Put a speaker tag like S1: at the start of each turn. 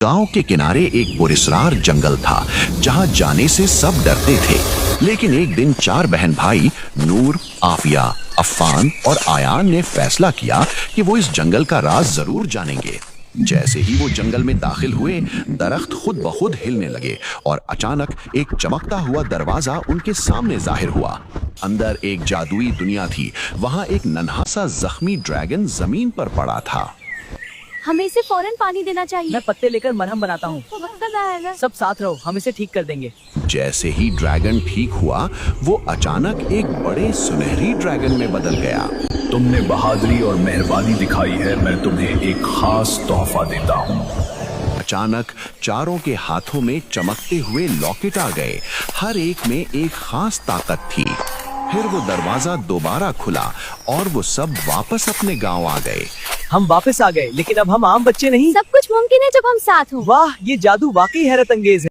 S1: गांव के किनारे एक पुरस्कार जंगल था जहां जाने से सब डरते थे। लेकिन एक दिन चार बहन भाई नूर, आफिया, अफ़ान और आयान ने फैसला किया कि वो इस जंगल का राज जरूर जानेंगे। जैसे ही वो जंगल में दाखिल हुए, दरख्त खुद ब खुद हिलने लगे और अचानक एक चमकता हुआ दरवाजा उनके सामने जाहिर हुआ। अंदर एक जादुई दुनिया थी। वहां एक नन्हा सा जख्मी ड्रैगन जमीन पर पड़ा था।
S2: हमें इसे फौरन पानी देना चाहिए।
S3: मैं पत्ते लेकर मरहम बनाता हूँ।
S2: वक्त आएगा।
S3: सब साथ रहो, हम इसे ठीक कर देंगे।
S1: जैसे ही ड्रैगन ठीक हुआ, वो अचानक एक बड़े सुनहरी ड्रैगन में बदल गया।
S4: तुमने बहादुरी और मेहरबानी दिखाई है, मैं तुम्हें एक खास तोहफा देता हूँ।
S1: अचानक चारों के हाथों में चमकते हुए लॉकेट आ गए। हर एक में एक खास ताकत थी। फिर वो दरवाजा दोबारा खुला और वो सब वापस अपने गांव आ गए।
S3: हम वापस आ गए, लेकिन अब हम आम बच्चे नहीं।
S2: सब कुछ मुमकिन है जब हम साथ हों।
S3: वाह, ये जादू वाकई हैरत अंगेज है।